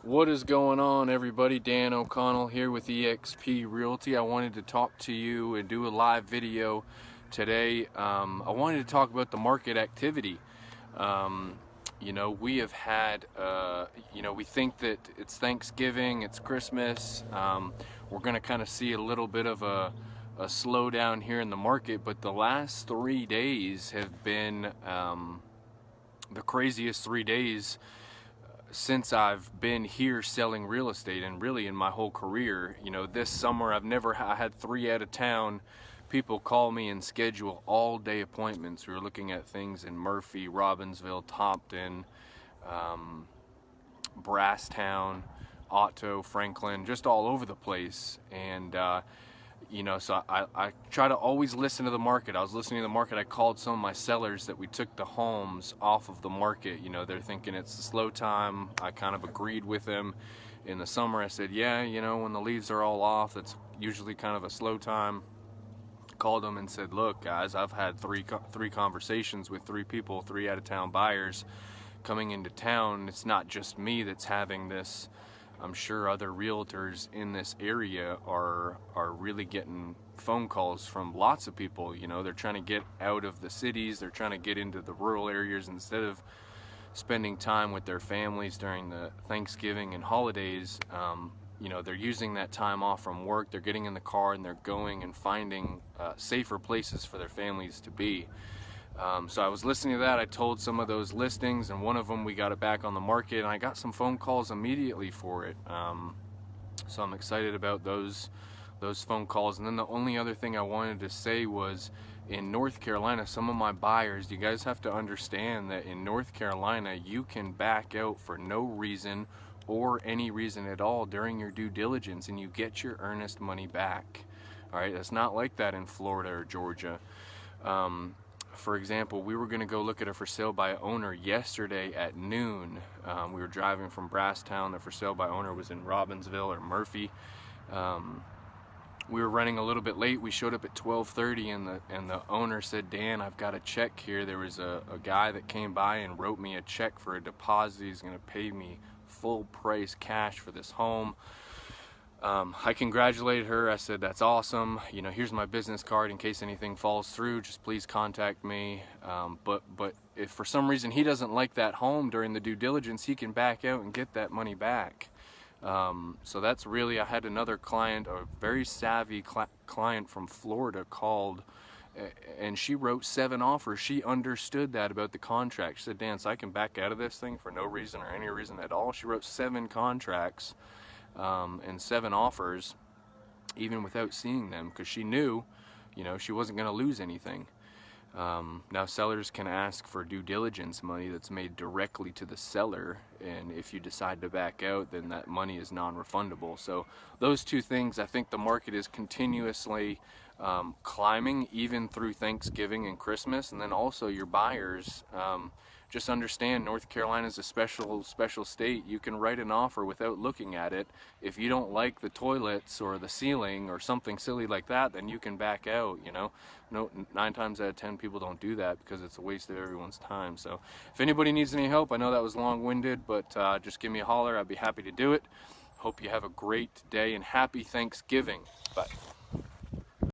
What is going on, everybody? Dan O'Connell here with eXp Realty. I wanted to talk to you and do a live video today. I wanted to talk about the market activity. We have had, we think that it's Thanksgiving, it's Christmas. We're going to kind of see a little bit of a slowdown here in the market, but the last 3 days have been the craziest 3 days since I've been here selling real estate, and really in my whole career. This summer I had 3 out of town people call me and schedule all day appointments. We were looking at things in Murphy, Robbinsville, Topton, Brasstown, Otto, Franklin, just all over the place. And so I try to always listen to the market. I was listening to the market. I called some of my sellers that we took the homes off of the market. They're thinking it's a slow time. I kind of agreed with them. In the summer, I said, yeah, when the leaves are all off, that's usually kind of a slow time. Called them and said, look, guys, I've had three conversations with 3 people, 3 out-of-town buyers coming into town. It's not just me that's having this. I'm sure other realtors in this area are really getting phone calls from lots of people. They're trying to get out of the cities. They're trying to get into the rural areas instead of spending time with their families during the Thanksgiving and holidays. They're using that time off from work. They're getting in the car and they're going and finding safer places for their families to be. So I was listening to that. I told some of those listings, and one of them we got it back on the market, and I got some phone calls immediately for it. So I'm excited about those phone calls. And then the only other thing I wanted to say was, in North Carolina, some of my buyers, you guys have to understand that in North Carolina, you can back out for no reason or any reason at all during your due diligence, and you get your earnest money back. All right, that's not like that in Florida or Georgia. For example, we were going to go look at a for sale by owner yesterday at noon. We were driving from Brasstown. The for sale by owner was in Robbinsville or Murphy. We were running a little bit late. We showed up at 12:30, and the owner said, Dan, I've got a check here. There was a guy that came by and wrote me a check for a deposit. He's going to pay me full price cash for this home. I congratulated her. I said, that's awesome. Here's my business card in case anything falls through. Just please contact me. But if for some reason he doesn't like that home during the due diligence, he can back out and get that money back. So that's really, I had another client, a very savvy client from Florida, called, and she wrote 7 offers. She understood that about the contract. She said, Dan, so I can back out of this thing for no reason or any reason at all. She wrote 7 contracts and 7 offers, even without seeing them, because she knew, she wasn't going to lose anything. Now, sellers can ask for due diligence money that's made directly to the seller, and if you decide to back out, then that money is non-refundable. So those 2 things, I think the market is continuously climbing even through Thanksgiving and Christmas. And then also your buyers, just understand North Carolina is a special state. You can write an offer without looking at it. If you don't like the toilets or the ceiling or something silly like that, then you can back out. No, 9 times out of 10 people don't do that because it's a waste of everyone's time. So if anybody needs any help, I know that was long-winded, but just give me a holler. I'd be happy to do it. Hope you have a great day and happy Thanksgiving. Bye.